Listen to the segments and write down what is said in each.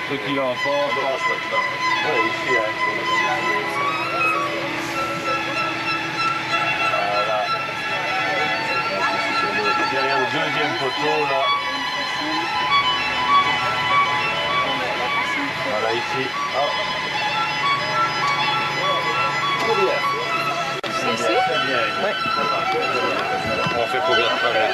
Ce qu'il en pense. Oui, ici, hein. Voilà. Derrière le deuxième poteau, là. Voilà, ici. Hop. Très bien. C'est ici? Très bien. Ouais. On fait combien de travail?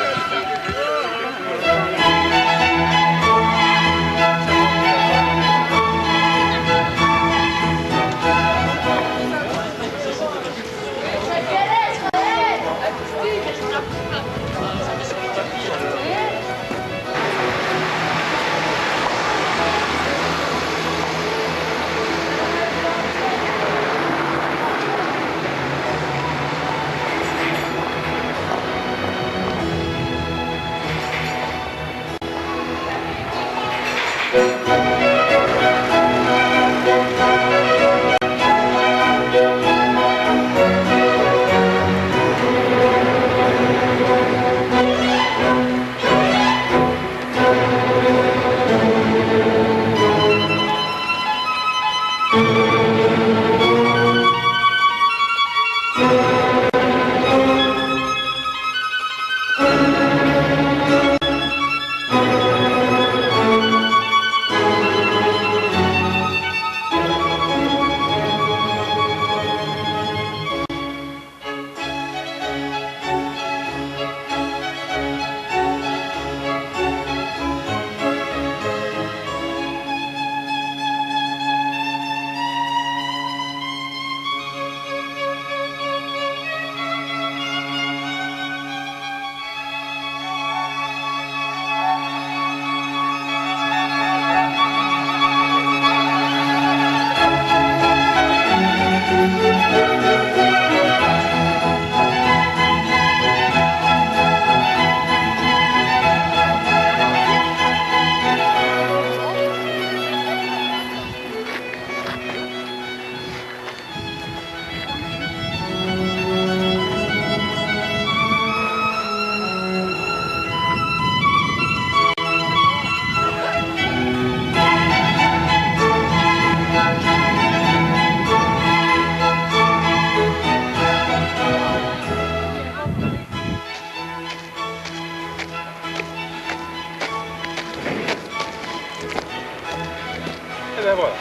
Et ben voilà.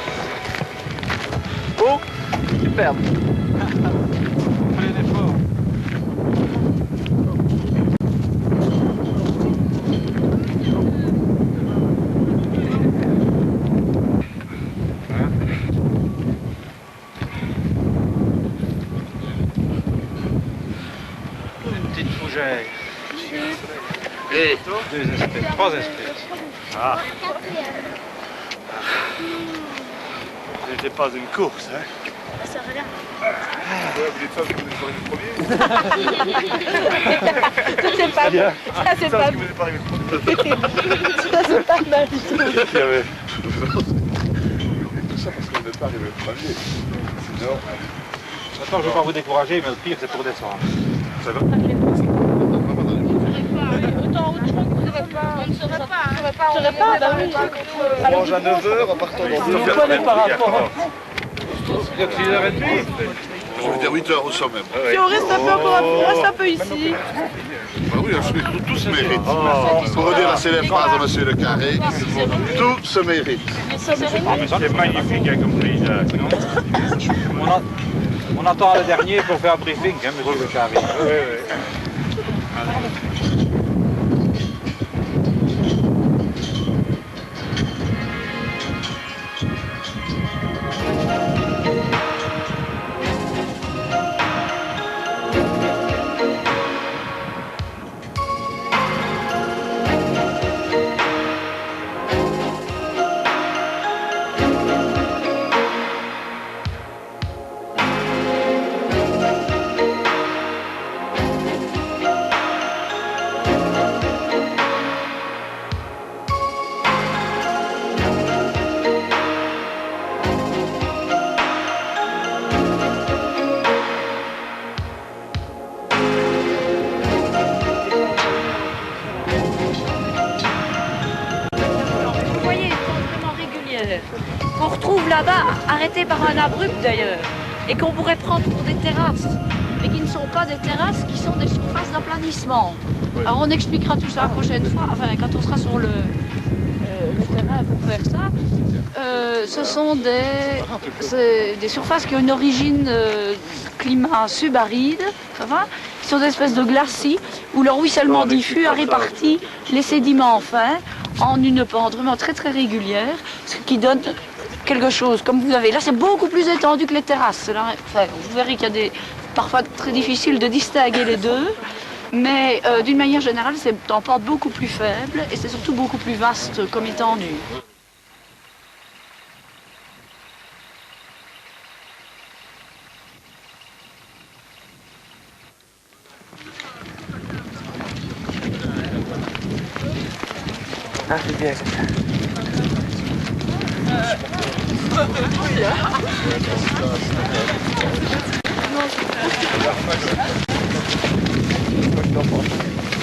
Oh, superbe. Fallait d'effort. Une petite fougère. Et Deux espèces, trois espèces. Ah. Ce n'était pas une course, hein. Ça rien. vous êtes sûr que vous êtes pas arrivé le premier? C'est pas mal. Ça, c'est pas Vous n'êtes pas arrivé le premier. ça, c'est pas mal du tout. Il y avait... Tout ça parce que vous n'êtes pas arrivé le premier. Sinon, Attends, je ne veux pas vous décourager, mais le pire, c'est pour descendre. ça va. Autant autre chose, on ne saurait pas. On ne saurait pas. On ne saurait pas, bah oui. On mange à 9h en partant dans Vous prenez par rapport. Il y a 6h30. Je veux dire 8h au sommet. Si on reste un peu encore, on reste un peu ici. Bah oui, tout se mérite. Pour redire la célèbre phrase de M. Le Carré, tout se mérite. C'est magnifique, hein, comme paysage, non? On attend le dernier pour faire un briefing, hein, monsieur Le Carré. Oui, oui. là-bas, arrêtés par un abrupt d'ailleurs, et qu'on pourrait prendre pour des terrasses, mais qui ne sont pas des terrasses, qui sont des surfaces d'aplanissement. Alors on expliquera tout ça la prochaine fois, enfin quand on sera sur le terrain pour faire ça. Ce sont des surfaces qui ont une origine climat subaride, ça va, qui sont des espèces de glacis où le ruissellement diffus a réparti les sédiments fins en une pente vraiment très très régulière, ce qui donne quelque chose comme vous avez. Là c'est beaucoup plus étendu que les terrasses. Là, enfin, vous verrez qu'il y a des parfois très difficile de distinguer les deux. Mais d'une manière générale, c'est en pente beaucoup plus faible et c'est surtout beaucoup plus vaste comme étendue. Ah, c'est bien.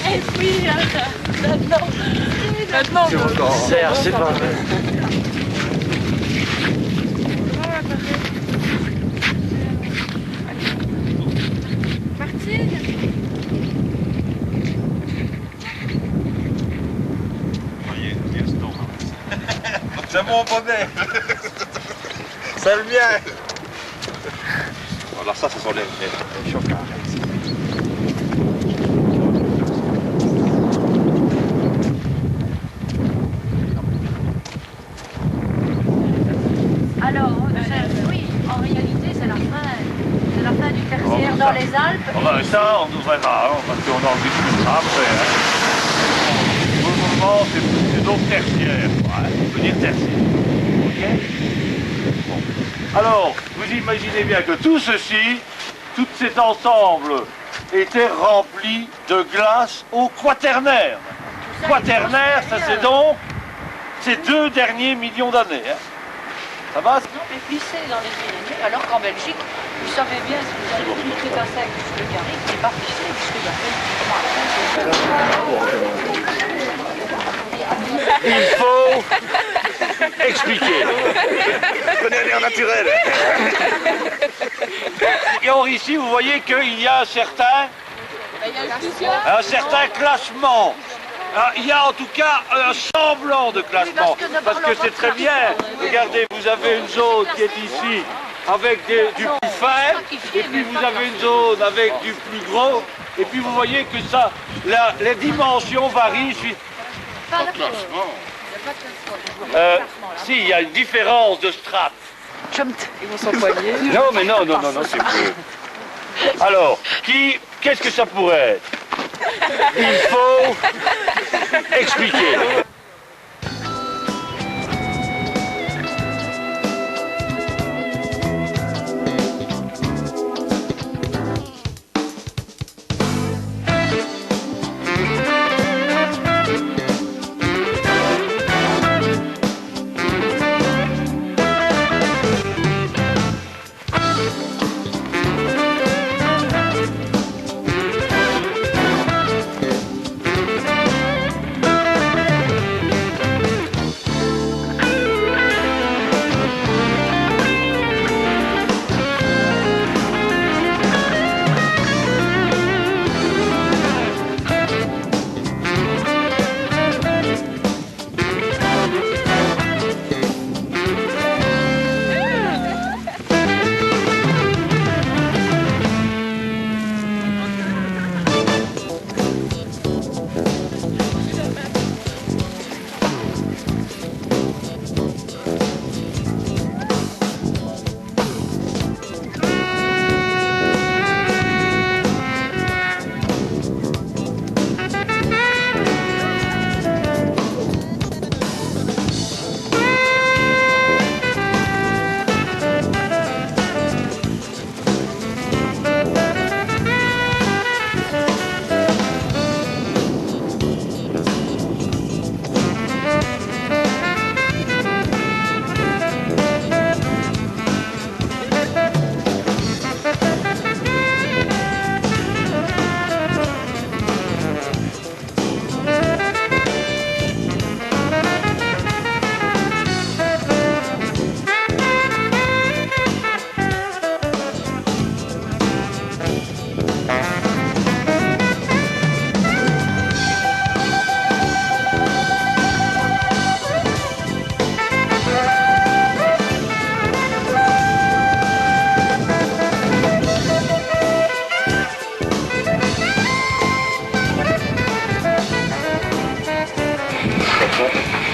Et puis, maintenant, C'est pas vrai. C'est mon bonnet. C'est le mien. Alors ça sont les chocards. Alors, oui, en réalité, c'est la fin du tertiaire dans les Alpes. Oh, ben, ça, on nous verra, hein, parce qu'on en discutera après. Hein. Pour le moment, c'est plutôt tertiaire. Ouais, on peut dire tertiaire. Ok. Bon. Alors, vous imaginez bien que tout ceci, tout cet ensemble, était rempli de glace au quaternaire. Quaternaire, ça c'est donc ces 2 derniers millions d'années. Hein. Ça va? Non, mais pisser dans les Pyrénées, alors qu'en Belgique, vous savez bien, si vous avez pris le Crétacé jusque le Garrigue, c'est pas pissé, puisque la Il faut expliquer. Prenez un air naturel. Et or ici, vous voyez qu'il y a un certain classement. Alors, il y a en tout cas un semblant de classement, parce que c'est très bien. Regardez, vous avez une zone qui est ici avec du plus fin, et puis vous avez une zone avec du plus gros, et puis vous voyez que ça, les dimensions varient. Pas de classement. Si, il y a une différence de strates. ils vont s'empoigner. Non, mais non, c'est peu. Alors, qu'est-ce que ça pourrait être? Il faut expliquer.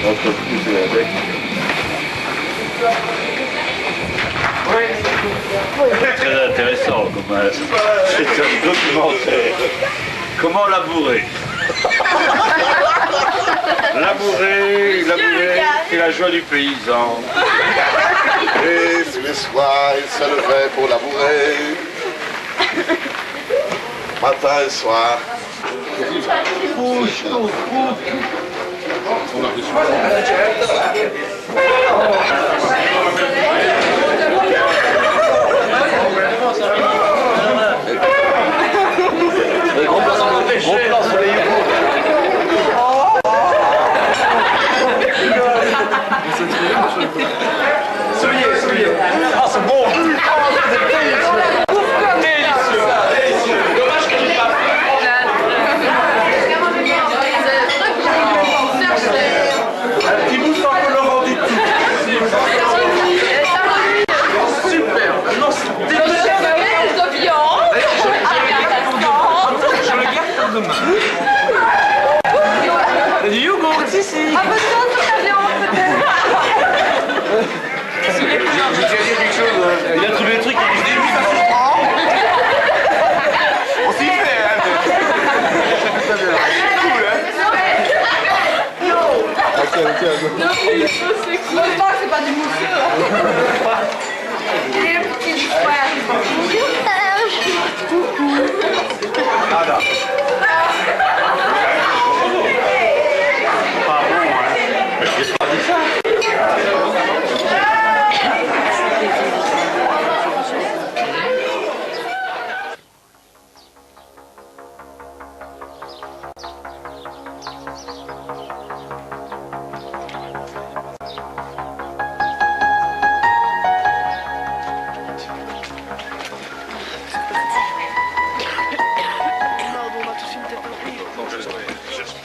L'entreprise est avec. C'est très intéressant comme c'est un documentaire. Comment labourer? Labourer, c'est la joie du paysan. Et tous les soirs, il se levait pour labourer. Matin et soir. Ah, c'est bon. Dommage que j'ai pas un petit bout sans colorant du tout. Super. Non, c'est délicieux. Je le garde pour demain. Il y a du yogourt ici. Ah, bah ça, la viande, peut-être. J'ai déjà dit quelque chose. Il y a tous les trucs qui disent oui, ça se prend. On s'y fait, hein. C'est cool, hein. C'est pas du mousseux. Et le petit frère. Voilà.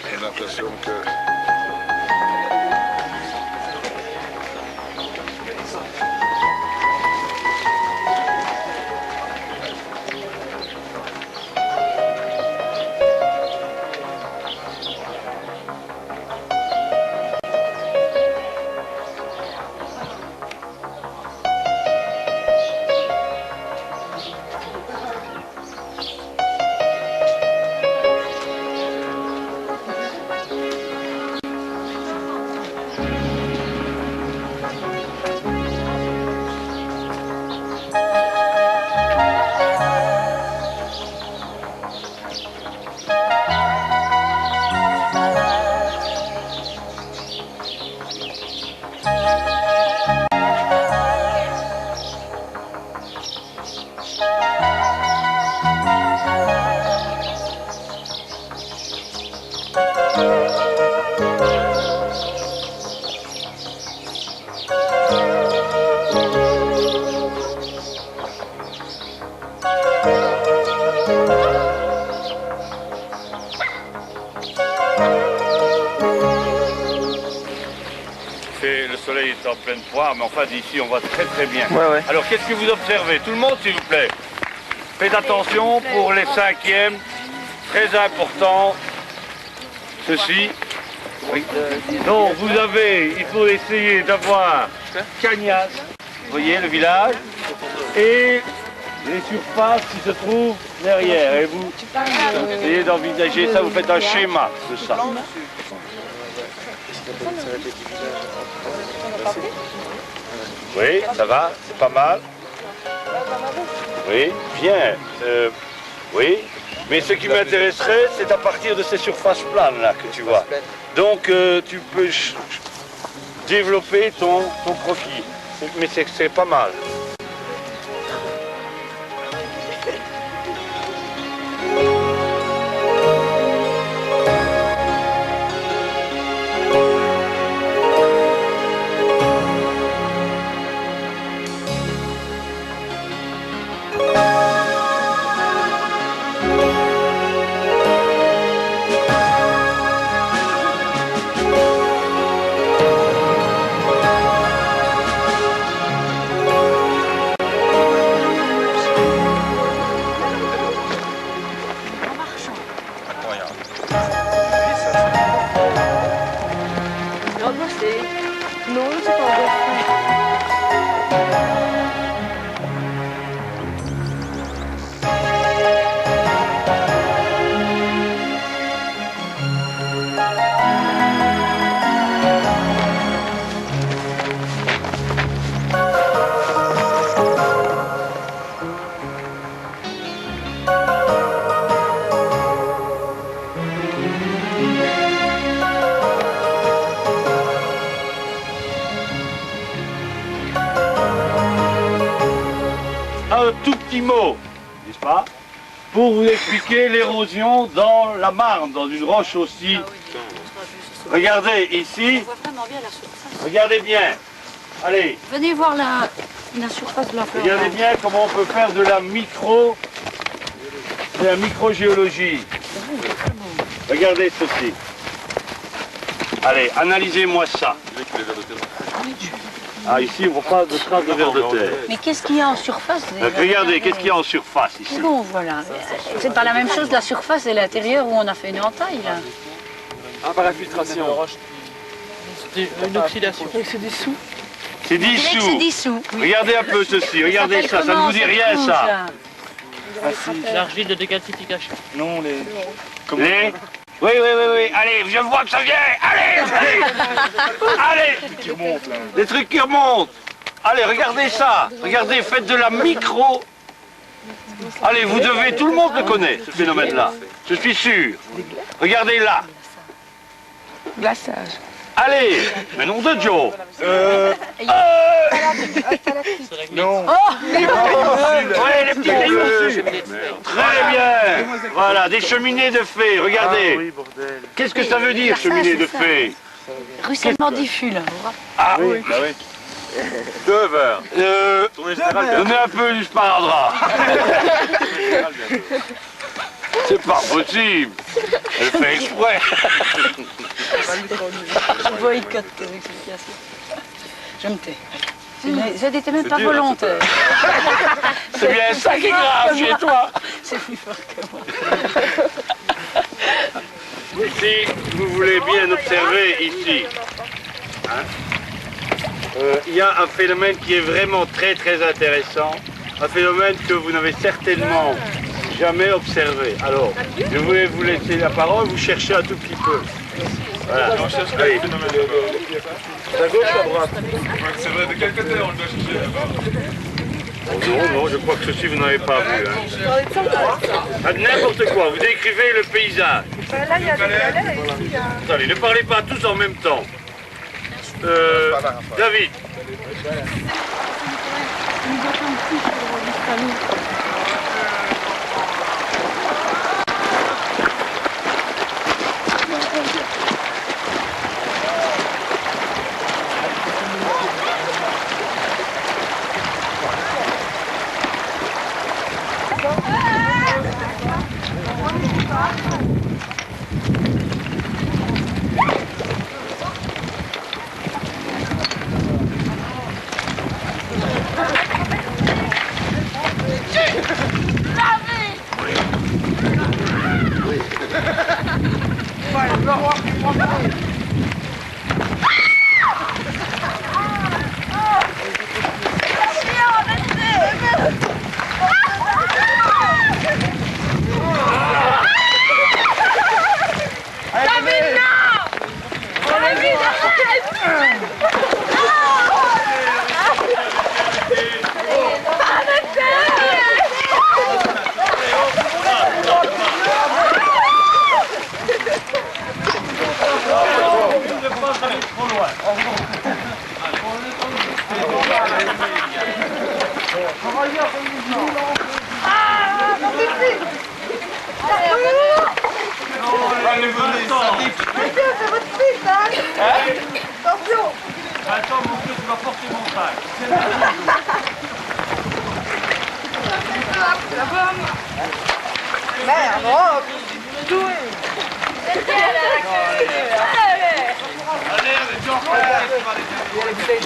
J'ai l'impression que... Le soleil est en pleine poire, mais enfin d'ici on voit très bien. Ouais. Alors qu'est-ce que vous observez? Tout le monde s'il vous plaît. Faites attention pour les cinquièmes, très important, ceci. Oui. Donc vous avez, il faut essayer d'avoir Cagnas, vous voyez le village, et les surfaces qui se trouvent derrière. Et vous essayez d'envisager ça, vous faites un schéma de ça. Oui, ça va, c'est pas mal. Oui, bien. Oui, mais ce qui m'intéresserait, c'est à partir de ces surfaces planes là que tu vois. Donc tu peux développer ton profil. Mais c'est pas mal. petit mot, n'est-ce pas, pour vous expliquer l'érosion dans la Marne, dans une roche aussi. Regardez ici, On voit vraiment bien la surface. regardez bien. Allez, Venez voir la surface de la fleur. regardez bien comment on peut faire de la microgéologie. Regardez ceci. Allez, analysez-moi ça. Ah, ici, on ne voit pas de traces de vers de terre. Mais qu'est-ce qu'il y a en surface déjà? Regardez, qu'est-ce qu'il y a en surface ici? Bon, voilà. C'est pas la même chose la surface et l'intérieur où on a fait une entaille, là. Ah, par la filtration. Une oxydation. C'est des sous. C'est Je dirais que c'est dissous. dissous. Oui. Regardez un peu ceci, regardez ça, ça ne vous dit rien ça. L'argile de décalcification. Non, les... Les... Oui, allez, je vois que ça vient, allez, allez, qui remontent, là. des trucs qui remontent. Allez, regardez ça, regardez, faites de la micro. Allez, vous devez, tout le monde le connaît, ce phénomène-là, je suis sûr. Regardez là. Glaçage. Allez, mais nom de Joe. Non. Ouais, les petits cailloux dessus. Très bien. Voilà, des cheminées de fées, regardez. Qu'est-ce que ça veut dire, cheminée de fées? Ruissellement diffus, là. Ah oui. Bah oui. 2 heures. Donnez un peu du sparadrap. C'est pas possible. Elle fait exprès. Je boycotte tes explications. Je me tais. Ça n'était même pas dur, volontaire. C'est bien ça qui est grave chez toi. C'est plus fort que moi. Si vous voulez bien observer ici, hein, il y a un phénomène qui est vraiment très intéressant, un phénomène que vous n'avez certainement jamais observé. Alors, je voulais vous laisser la parole, vous cherchez un tout petit peu. Voilà. Allez. À gauche ou à droite? C'est vrai, de quel côté on doit chercher là-bas? Non, je crois que ceci vous n'avez pas vu. Hein. Ah, n'importe quoi, vous décrivez le paysage. Là, il y a des galets ici. Attendez, ne parlez pas tous en même temps. David. Attends, mon Dieu, tu vas porter mon sac. Merde, oh, tout est. Allez, avec Jean-François, tu vas les faire.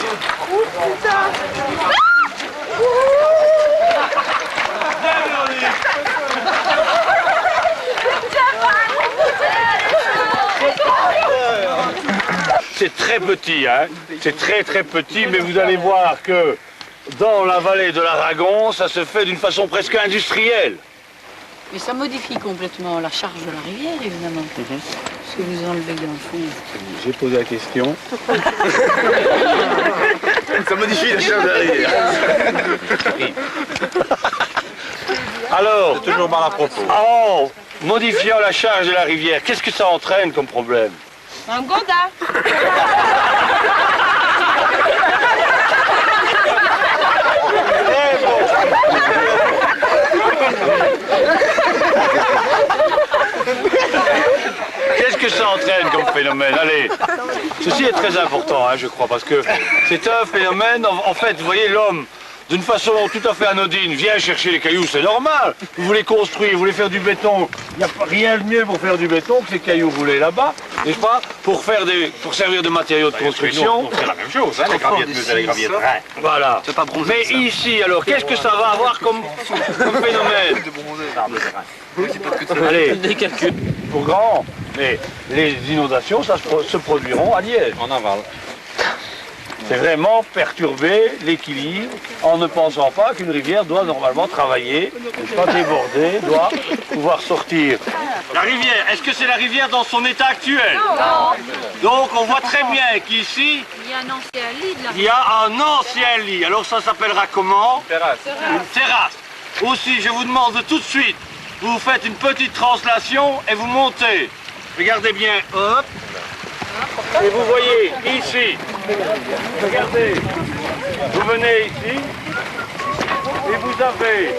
Oh putain. C'est très petit, hein. C'est très petit, mais vous allez voir que dans la vallée de l'Aragon, ça se fait d'une façon presque industrielle. Mais ça modifie complètement la charge de la rivière, évidemment. Ce que vous enlevez dans le fond. J'ai posé la question. Ça modifie la charge de la rivière. Alors, Toujours mal à propos. en modifiant la charge de la rivière, qu'est-ce que ça entraîne comme problème? Un goda. Très bon. Qu'est-ce que ça entraîne comme phénomène? Allez, ceci est très important, hein, je crois, parce que c'est un phénomène, en fait, vous voyez, l'homme, d'une façon tout à fait anodine, vient chercher les cailloux, c'est normal. Vous voulez construire, vous voulez faire du béton, il n'y a rien de mieux pour faire du béton que ces cailloux roulés là-bas, n'est-ce pas? Pour servir de matériaux de construction. C'est la même chose, hein, les graviers de musée, les graviers de train. Voilà. Mais ici, alors, qu'est-ce que ça va avoir comme phénomène? Allez, Des calculs. pour grand, mais les inondations, ça se produiront à Liège. En aval. C'est vraiment perturber l'équilibre en ne pensant pas qu'une rivière doit normalement travailler, n'est-ce pas, déborder, doit pouvoir sortir. La rivière, est-ce que c'est la rivière dans son état actuel? Non. Donc on voit très bien qu'ici, Il y a un ancien lit de la il y a un ancien lit. Alors ça s'appellera comment? Terrasse. Une terrasse. Aussi, je vous demande tout de suite, vous faites une petite translation et vous montez. Regardez bien, hop. Et vous voyez ici, regardez, vous venez ici, et vous avez,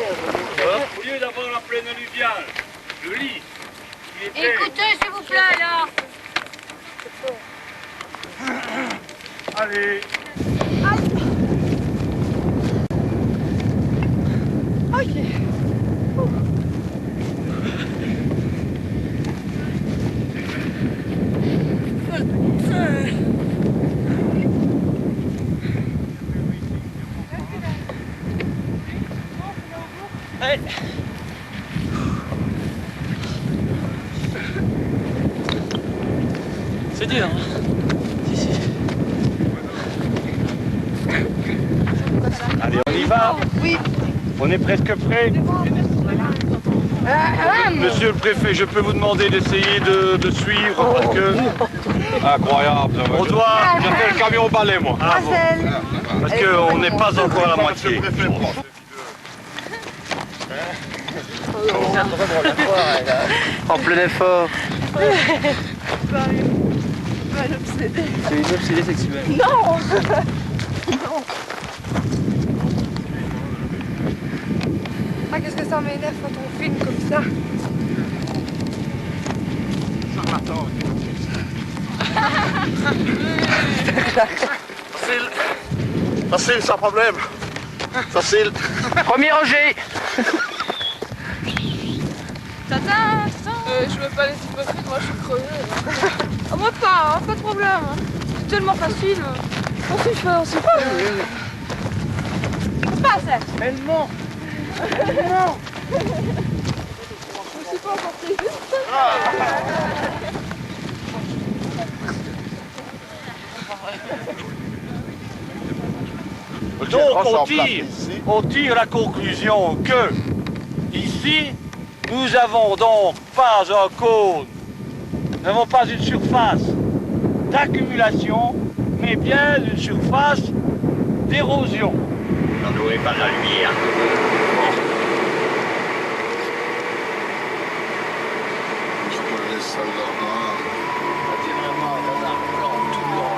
au lieu d'avoir la plaine alluviale, le lit qui était... Écoutez, s'il vous plaît, là. Allez. C'est dur. Si, si. Allez, on y va? Oui. On est presque prêt. Monsieur le préfet, je peux vous demander d'essayer de suivre parce que Incroyable. on doit... J'ai fait le camion au balai, moi. Parce qu'on n'est pas encore à la moitié. En plein effort. C'est C'est une obsédée sexuelle. Non. Ah, qu'est-ce que ça m'énerve quand on filme comme ça. Facile. Facile, sans problème. Facile. Premier Roger. Je veux pas les hypocrites, moi je suis crevée. Ah, moi pas, hein, pas de problème. Hein. C'est tellement facile. On s'y fait, on s'y fait. Passe. Elle ment. Non. Je suis pas portée. Donc on tire la conclusion que ici, nous n'avons donc pas un cône, nous n'avons pas une surface d'accumulation, mais bien une surface d'érosion. N'en aurez pas de la lumière. Je laisse ça là. C'est vraiment dans un plan tout blanc.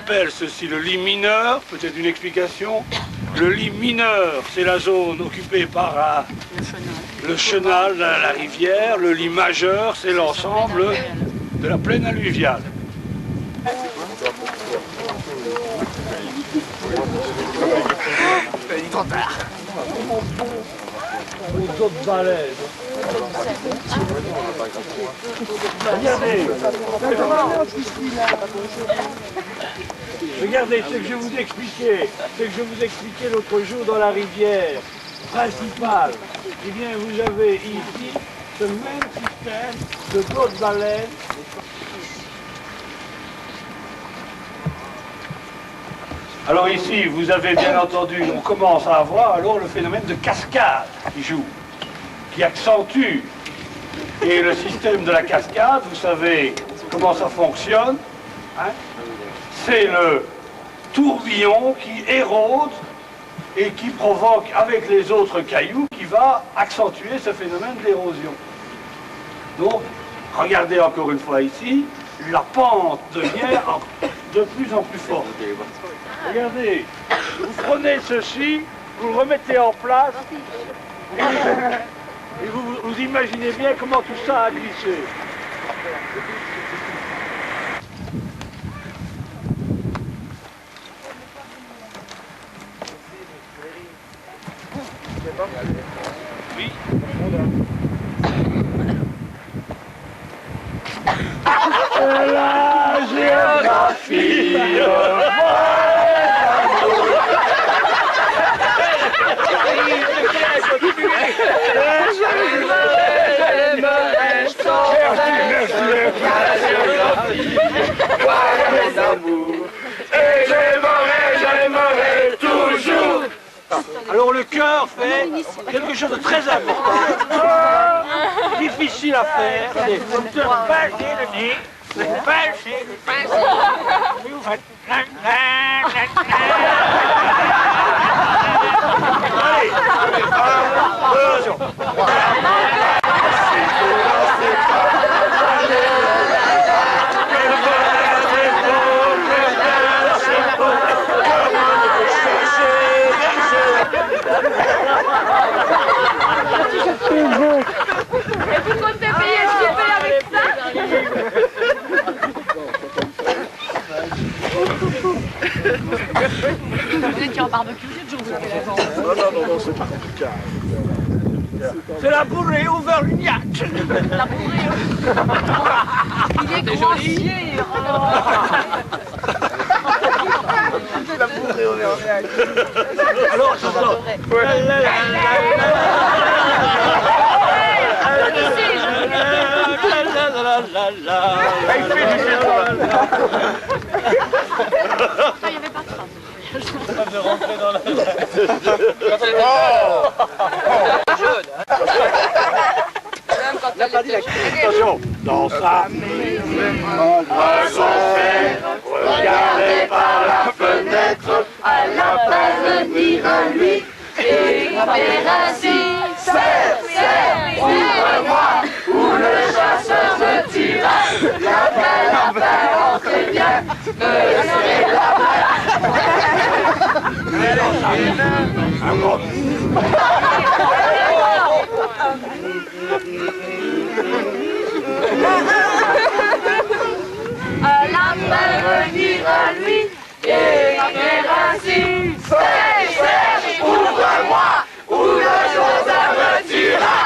appelle ceci le lit mineur, peut-être une explication. Le lit mineur, c'est la zone occupée par le chenal, la rivière. Le lit majeur, c'est l'ensemble de la plaine alluviale. Il est trop tard. Aux autres balaises. Regardez ce que je vous expliquais, l'autre jour dans la rivière principale. Eh bien, vous avez ici ce même système de d'autres baleines. Alors ici, vous avez bien entendu, on commence à avoir alors le phénomène de cascade qui joue, qui accentue. Et le système de la cascade, vous savez comment ça fonctionne, hein? C'est le tourbillon qui érode et qui provoque avec les autres cailloux qui va accentuer ce phénomène d'érosion. Donc, regardez encore une fois ici, la pente devient de plus en plus forte. Regardez, vous prenez ceci, vous le remettez en place et vous imaginez bien comment tout ça a glissé. Oui. La géographie. J'aimerais toujours. Alors le cœur fait quelque chose de très important, difficile à faire, c'est de pincer le nez, pincer, puis vous faites. Allez, attention. Et vous comptez payer ce qu'il paye avec ça? Vous étiez en barbecue l'autre jour, vous avez raison. Non, c'est pas le cas. C'est la bourrée auvergnate. La bourrée. Il est grossier. La bourrée auvergnate. Alors, c'est ça. Il n'y avait pas de trace. De rentrer dans la... Attention, dans sa maison, regardez par la fenêtre, À la peine dire à lui, écrire ainsi, serre, ouvre-moi, ou le chasseur me tira. L'appel, entrez bien, me serrez la main. À l'appel venir à lui, écrire ainsi, serre, ouvre-moi, ou le chasseur me tuera.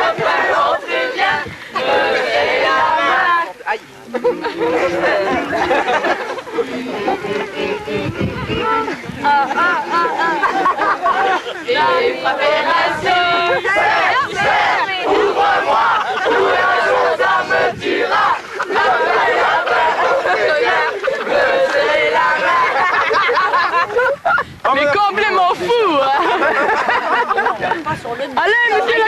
L'appel, entrez bien, me serrez la main. Et frappez ainsi, serre, ouvre-moi, ou le chasseur me tuera. L'appel, entrez bien, me serrez la main. Mais complètement fou, Allez, monsieur le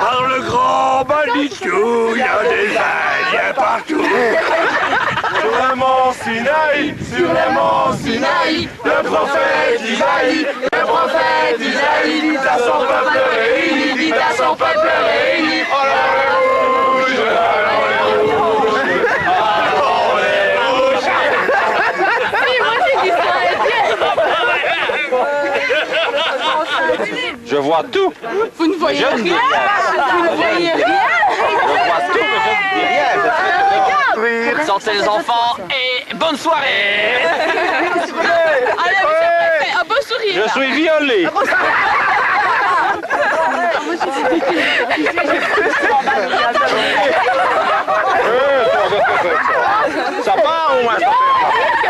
Par le grand Manitou, il y a des Indiens partout. Sur le mont Sinaï, le prophète Isaïe, dit à son peuple réuni, Oh la rouge, vois tout. Vous ne voyez Je ne rien. dis rien. Vous ne voyez rien. Je vois tout, mais je ne dis rien. Santé les enfants et bonne soirée. Allez, monsieur le préfet, un beau sourire. Je suis violé. Ça part au moins.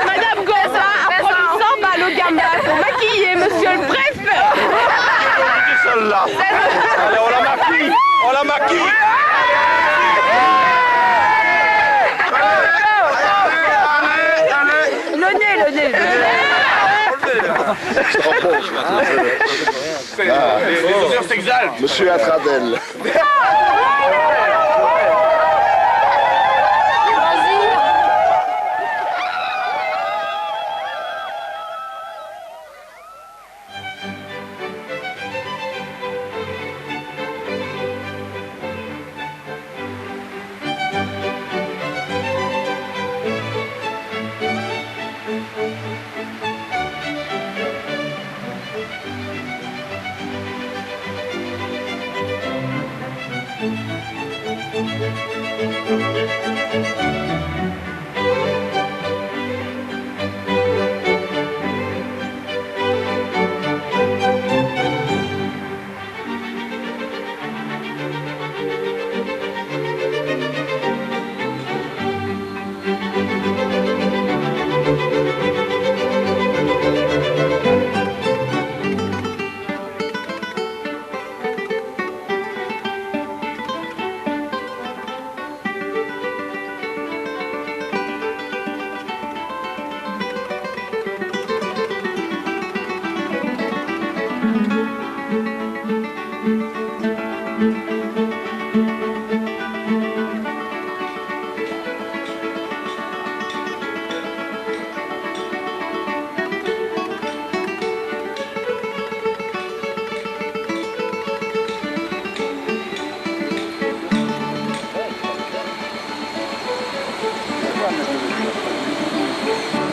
Madame Gauza a promis 100 balles aux gamins pour maquiller monsieur le préfet. Celle-là. Allez, on la maquille. On la maquille. Le nez, le nez. Les odeurs s'exaltent. Monsieur Atradel.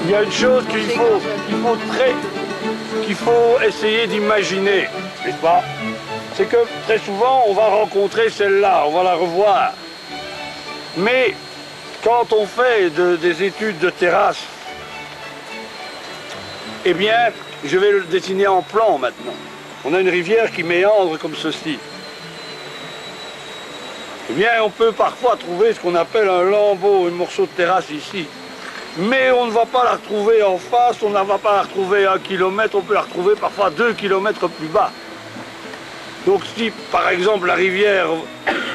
Il y a une chose qu'il faut essayer d'imaginer, n'est-ce pas? C'est que très souvent, on va rencontrer celle-là, on va la revoir. Mais quand on fait des études de terrasse, eh bien, je vais le dessiner en plan maintenant. On a une rivière qui méandre comme ceci. Eh bien, on peut parfois trouver ce qu'on appelle un lambeau, un morceau de terrasse ici. Mais on ne va pas la retrouver en face, on ne va pas la retrouver à 1 kilomètre, on peut la retrouver parfois 2 kilomètres plus bas. Donc si par exemple la rivière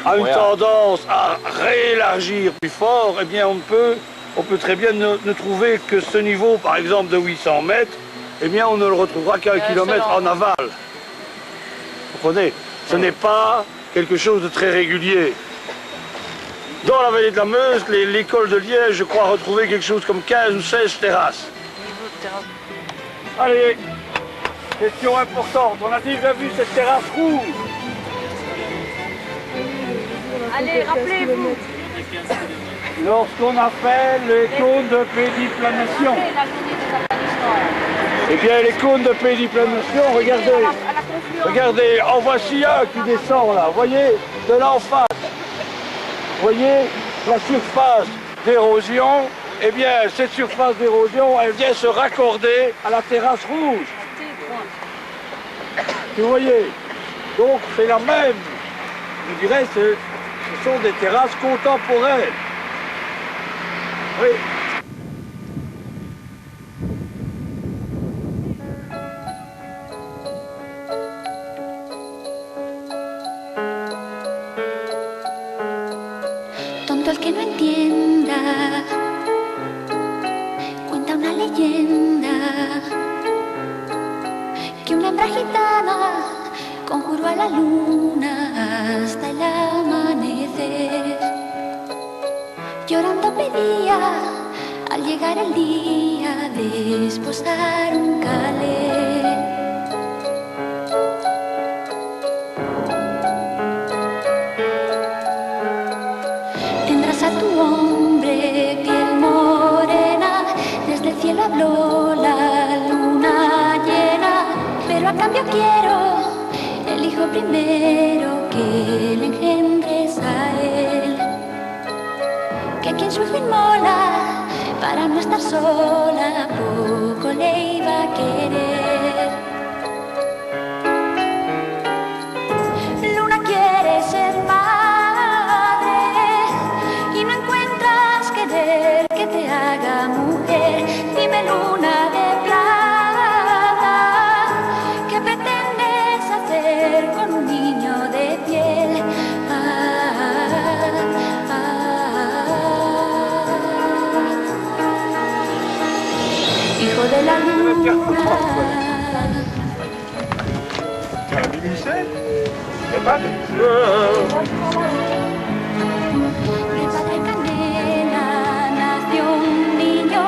a une tendance à réélargir plus fort, eh bien on peut très bien ne trouver que ce niveau par exemple de 800 mètres, eh bien on ne le retrouvera qu'à 1 kilomètre en aval. Vous comprenez? Ce n'est pas quelque chose de très régulier. Dans la vallée de la Meuse, l'école de Liège, je crois retrouver quelque chose comme 15 ou 16 terrasses. Allez, question importante. On a déjà vu cette terrasse rouge. Allez, rappelez-vous. Lorsqu'on a fait les cônes de pédiplanation. Eh bien, les cônes de pédiplanation, regardez, en voici un qui descend là, vous voyez, de là en face. Vous voyez, la surface d'érosion, eh bien, cette surface d'érosion, elle vient se raccorder à la terrasse rouge. Vous voyez, donc c'est la même. Je dirais, ce sont des terrasses contemporaines. Oui. Tonto el que no entienda, cuenta una leyenda, que una hembra gitana conjuró a la luna hasta el amanecer. Llorando pedía al llegar el día de esposar un calé. Tendrás a tu hombre piel morena, desde el cielo habló la luna llena, pero a cambio quiero el hijo dijo primero que le engendres a él, que quien sufre inmola para no estar sola, poco le iba a querer. Luna quiere ser madre y no encuentras querer que te haga mujer. Dime, luna de plata, ¿qué pretendes hacer con un niño de piel? Hijo de la luna. De padre Canela nació un niño,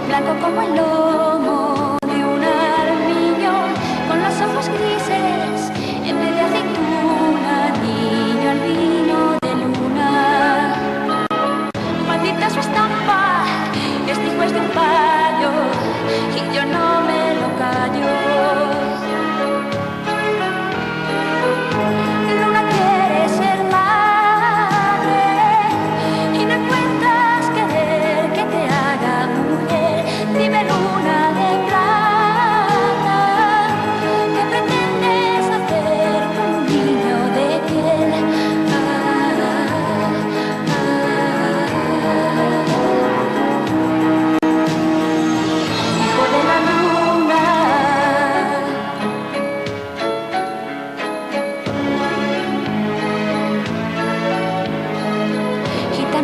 blanco como el lomo de un armiño, con los ojos grises en vez de aceituna, niño albino de luna. Maldita su estampa, este hijo es de un payo y yo no me lo callo.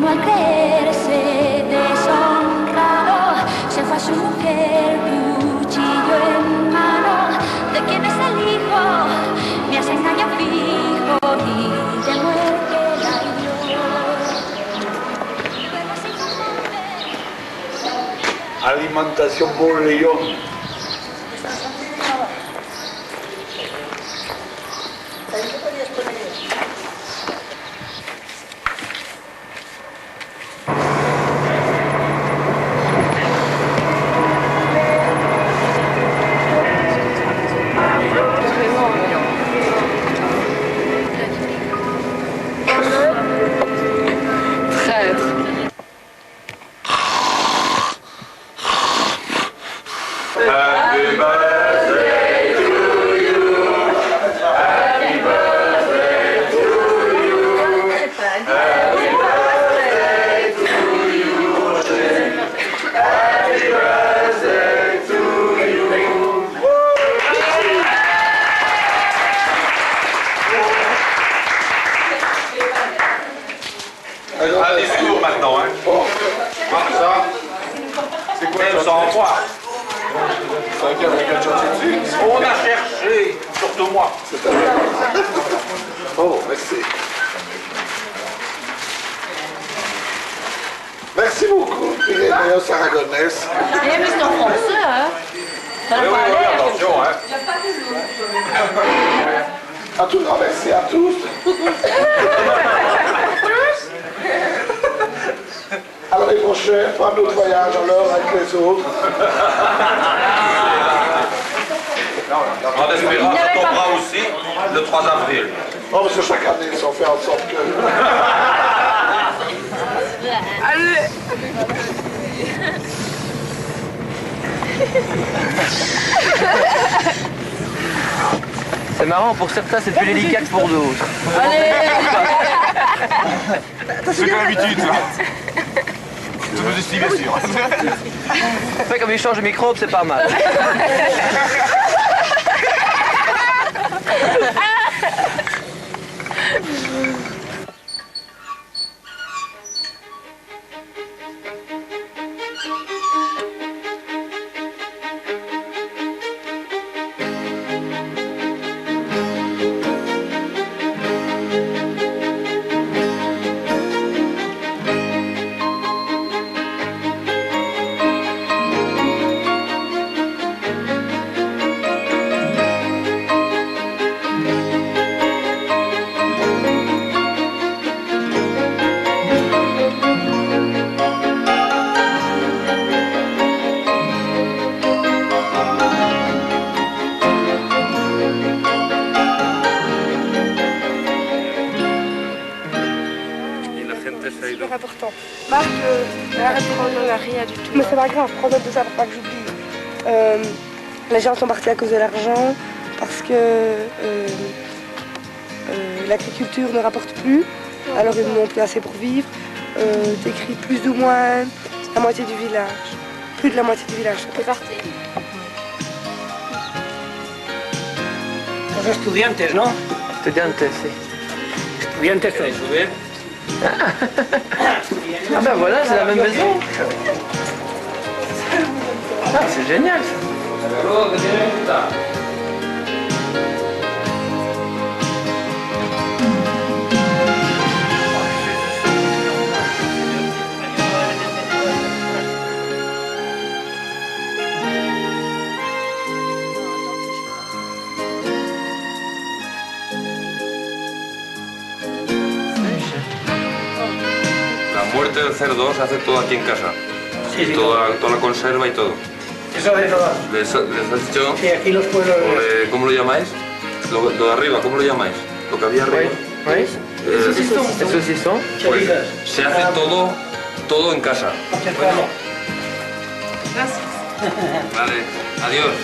Al creerse deshonrado, se fue a su mujer, cuchillo en mano. ¿De quién es el hijo? Me hace engaño fijo y de muerte la hirió. Alimentation pour Léon. Un discours maintenant, hein. Bon, ça, c'est quoi Même sans moi. C'est un quelqu'un de chantier dessus? On a cherché, surtout moi. Oh, merci. Merci beaucoup, Pyrénéos Aragonès. Eh, mais c'est en français, hein? Ça n'a Oui, pas oui, l'air. attention, hein. Un tout grand merci à tous. À l'année prochaine, pour un autre voyage alors avec les autres. En espérant que ça tombera aussi le 3 avril. Oh, parce que chaque année, ils ont fait en sorte que... C'est marrant, pour certains c'est plus délicat que pour d'autres. Allez! C'est comme l'habitude, ça. Toutes vos estimations. Fait comme échange de microbes, c'est pas mal. Marc, arrête de prendre rien du tout. Mais c'est pas grave, prends note de ça pour pas que j'oublie. Les gens sont partis à cause de l'argent, parce que l'agriculture ne rapporte plus, alors ils n'ont plus assez pour vivre. T'écris plus ou moins la moitié du village. Plus de la moitié du village. C'est parti. Los estudiantes, ¿no? Estudiantes, sí. Estudiantes de subir. Ah ben voilà, c'est la même maison. Ah, c'est génial ça. La muerte del cerdo se hace todo aquí en casa. Sí, sí. Toda la conserva y todo. Eso de todo. ¿Les has dicho? Sí, aquí los pueblos... ¿Cómo lo llamáis? Lo de arriba, ¿cómo lo llamáis? Lo que había arriba. ¿Veis? El saucisson. Pues se hace todo en casa. Bueno. Vale, adiós.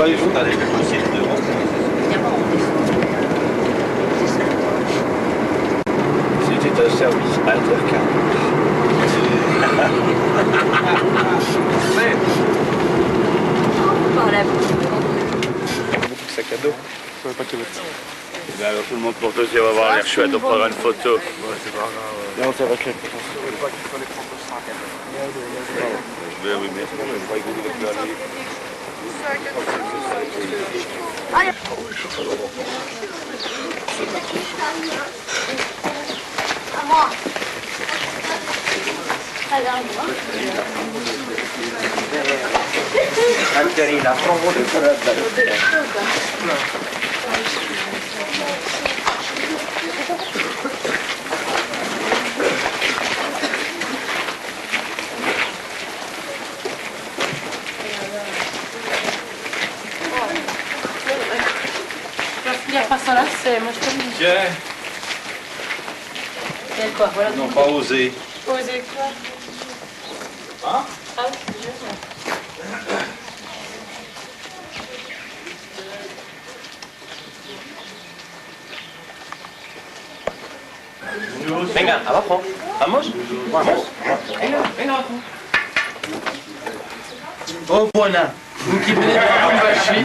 Il faut aller aussi devant. C'était un service intercal. Beaucoup de sacs à dos. Alors tout le monde pour aussi, on va avoir l'air chouette, on prendra une photo. Ouais, c'est pas grave. Non, ça va être oui, mais c'est bon, je crois que vous devez plus aller. Angelina, prends-moi le salade. Pas ça là, c'est moi je te dis. Tiens. C'est quoi, voilà. Non, pas osé. Oser quoi? Hein? Ah, Venga, abajo. Vamos. Vamos. Venga, abajo. Oh Buona, vous qui venez de Kumbashi,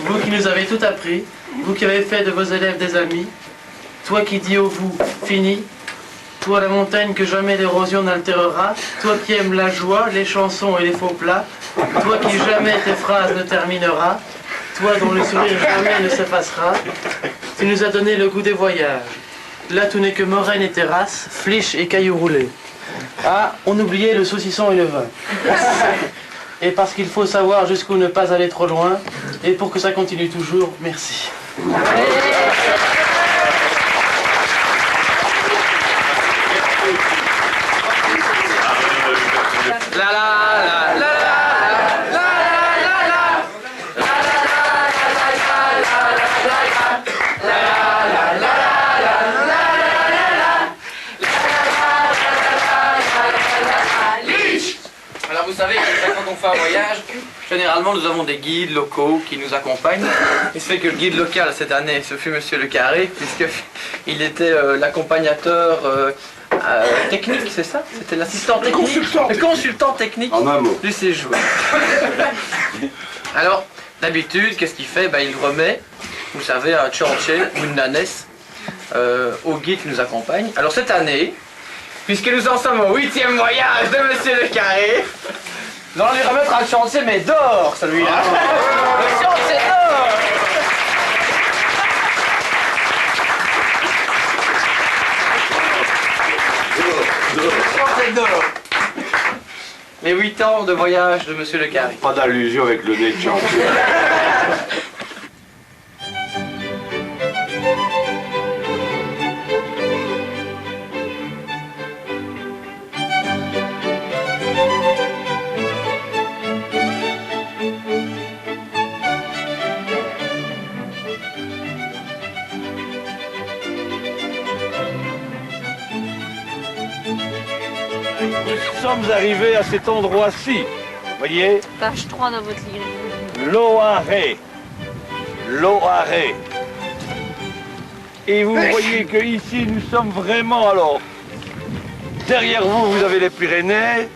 vous qui nous avez tout appris, vous qui avez fait de vos élèves des amis, toi qui dis au vous, fini, toi la montagne que jamais l'érosion n'altérera, toi qui aimes la joie, les chansons et les faux plats, toi qui jamais tes phrases ne termineras, toi dont le sourire jamais ne s'effacera, tu nous as donné le goût des voyages. Là tout n'est que moraine et terrasse, fliche et cailloux roulés. Ah, on oubliait le saucisson et le vin. Et parce qu'il faut savoir jusqu'où ne pas aller trop loin, et pour que ça continue toujours, merci. Alors vous savez, quand on fait un voyage, généralement nous avons des guides locaux qui nous accompagnent. Il se fait que le guide local cette année, ce fut Monsieur Le Carré, puisqu'il était l'accompagnateur technique, c'est ça? C'était l'assistant technique, le consultant technique du séjour. Alors, d'habitude, qu'est-ce qu'il fait? Il remet, vous savez, un tchortchel ou une nanesse au guide qui nous accompagne. Alors cette année, puisque nous en sommes au 8e voyage de Monsieur Le Carré, nous allons lui remettre un chantier, mais d'or, celui-là. Le chantier d'or. Le chantier d'or. les 8 ans de voyage de Monsieur Le Carré. Pas d'allusion avec le nez de chantier. Nous sommes arrivés à cet endroit-ci. Voyez, Page 3 dans votre livre. Loaré. Loaré. Et vous voyez que ici nous sommes vraiment alors. Derrière vous, vous avez les Pyrénées.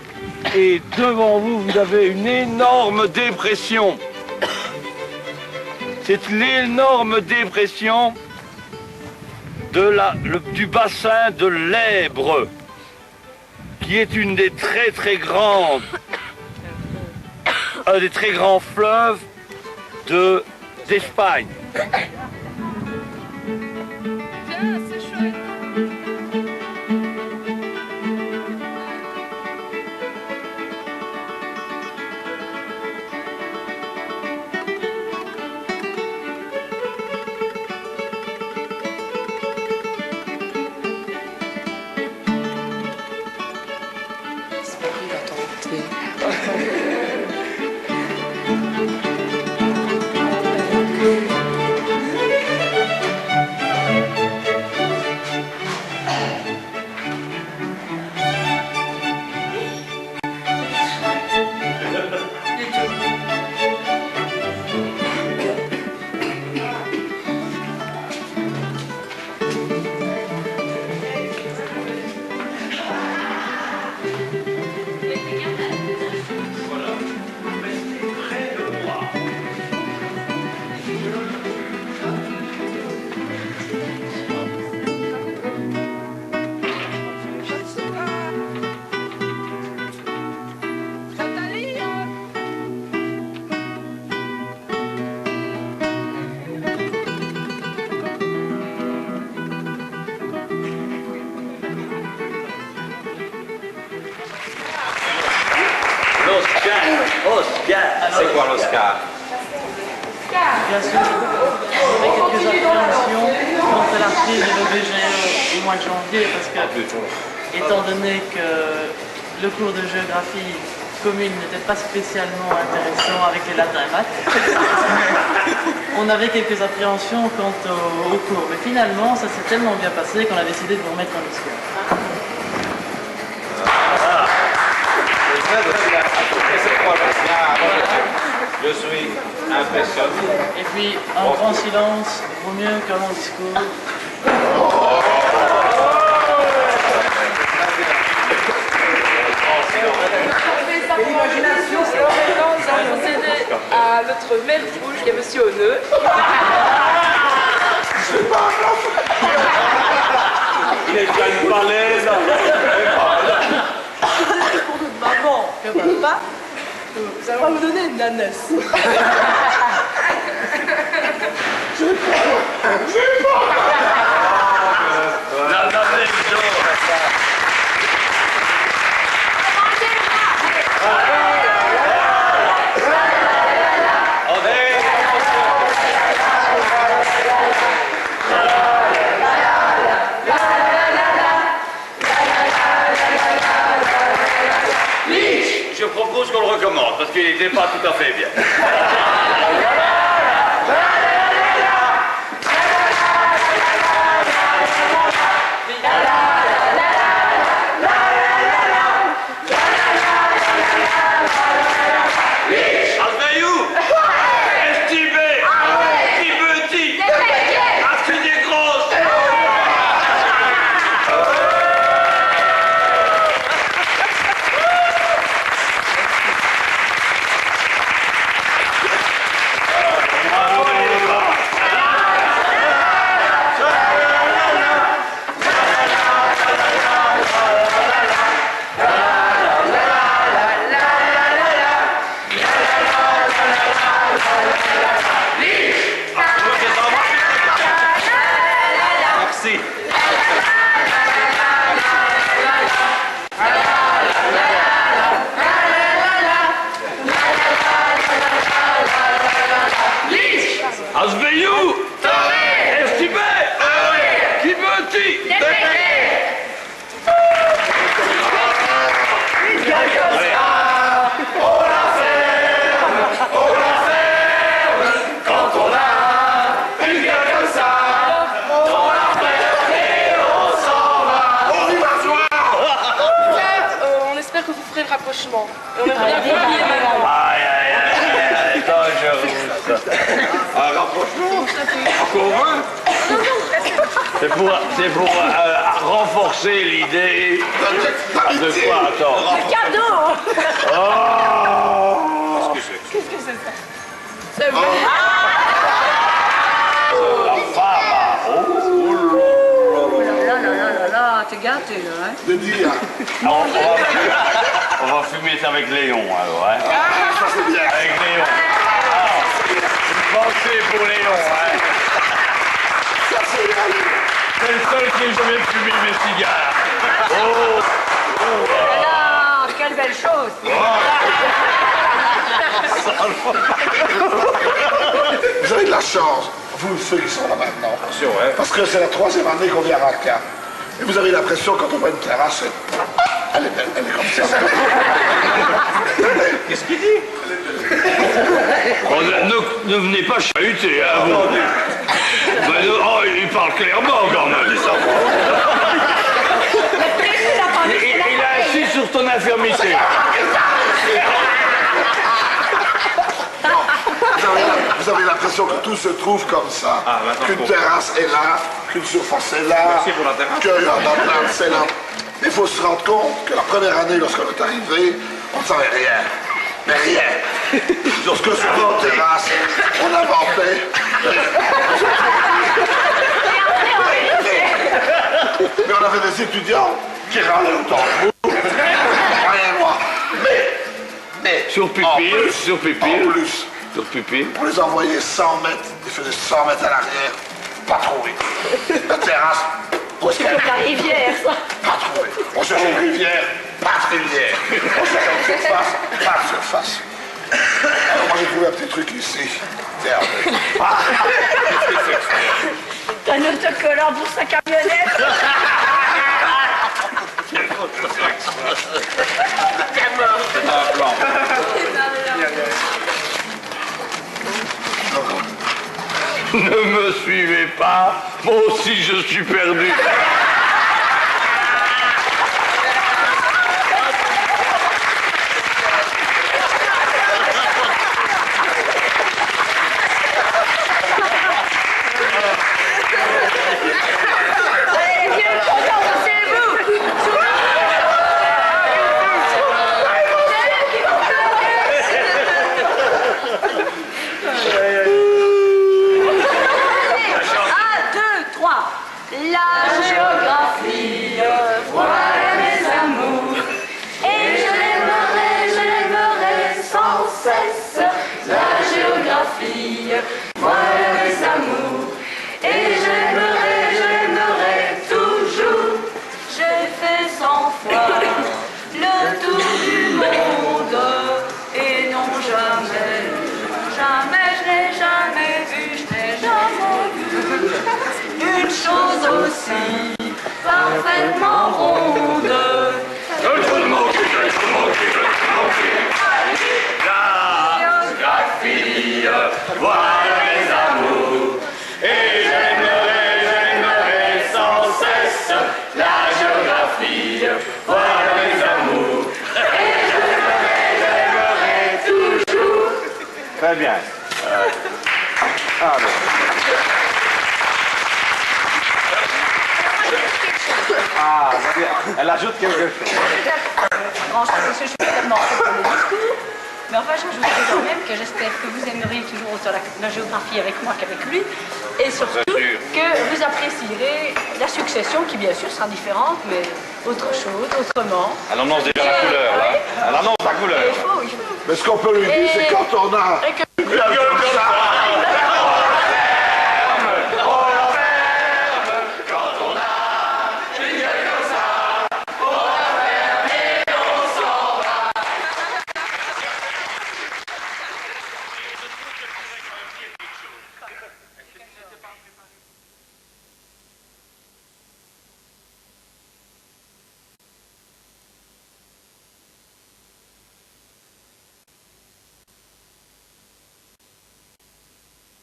Et devant vous, vous avez une énorme dépression. C'est l'énorme dépression du bassin de l'Èbre, qui est une des très grandes, un des très grands fleuves d'Espagne. C'est quoi l'Oscar? Bien sûr, j'avais quelques appréhensions quant à l'article de BGE au mois de janvier, parce que, étant donné que le cours de géographie commune n'était pas spécialement intéressant avec les latins et maths, on avait quelques appréhensions quant au cours. Mais finalement, ça s'est tellement bien passé qu'on a décidé de vous remettre en histoire. Je suis impressionné. Et puis, un grand silence vaut mieux qu'un long discours. L'imagination, c'est référence à procéder à notre maire rouge qui est Monsieur Honneux. Il est déjà une falaise. Pour notre maman, que papa, vous allez me donner une nanesse. Je propose qu'on le recommence parce qu'il n'était pas tout à fait bien. Aïe, aïe, aïe, dangereux, ça. Un rapprochement. Encore un. C'est pour renforcer l'idée de quoi, attends. Le cadeau. Oh. Qu'est-ce que c'est ça? C'est vrai. La femme. Oh là là là là là, t'es gâté là, hein? De dire. On va fumer ça avec Léon, alors, hein. Ça c'est bien. Avec Léon. Alors, une pensée pour Léon, hein. Ça c'est bien. C'est le seul qui ait jamais fumé mes cigares. Oh. Ah, quelle belle chose! Vous avez de la chance, vous ceux qui sont là maintenant. Parce que c'est la 3e année qu'on vient à Raqqa. Et vous avez l'impression quand on voit une terrasse, elle est comme ça. Qu'est-ce qu'il dit? Ne venez pas chahuter, hein, vous. Oh, il parle clairement quand même. Il a assis sur ton infirmité. Vous avez l'impression que tout se trouve comme ça. Qu'une terrasse est là, qu'une surface est là, qu'il y a un place est là. Il faut se rendre compte que la première année, lorsqu'on est arrivé, on ne savait rien. Mais rien. Lorsque sur notre terrasse, on inventait. Mais on avait des étudiants qui râlaient autant que vous. Rien moi. Mais. Sur pupille, sur pupille. En plus. Sur pupille. On les envoyait 100 mètres. Ils faisaient 100 mètres à l'arrière. Pas trouvé. La terrasse. Où est-ce qu'elle est? La rivière, ça. Pas trouvé. On cherchait une rivière. Pas de rivière. On cherchait une surface. Pas de surface. Alors moi j'ai trouvé un petit truc ici. Tiens. T'as un autocollant pour sa camionnette. Ne me suivez pas, moi aussi je suis perdu. Allez, viens, content, c'est vous. La géographie, voilà mes amours. Et je l'aimerai sans cesse. La géographie, voilà mes amours. Et je l'aimerai toujours. J'ai fait 100 fois le tour du monde. Et non jamais, je n'ai jamais vu, je n'ai jamais vu une chose aussi parfaitement ronde. La géographie, voilà mes amours. Et j'aimerai sans cesse la géographie, voilà mes amours. Et j'aimerai toujours. Très bien. Ah, elle ajoute quelque chose. Grand chose, parce que je suis tellement pour le discours. Mais enfin, j'ajouterai quand même que j'espère que vous aimeriez toujours autant la géographie avec moi qu'avec lui. Et surtout que vous apprécierez la succession qui, bien sûr, sera différente, mais autre chose, autrement. Elle annonce déjà la couleur, là. Elle annonce la couleur. Il faut. Mais ce qu'on peut lui dire, c'est quand on a... La gueule comme ça.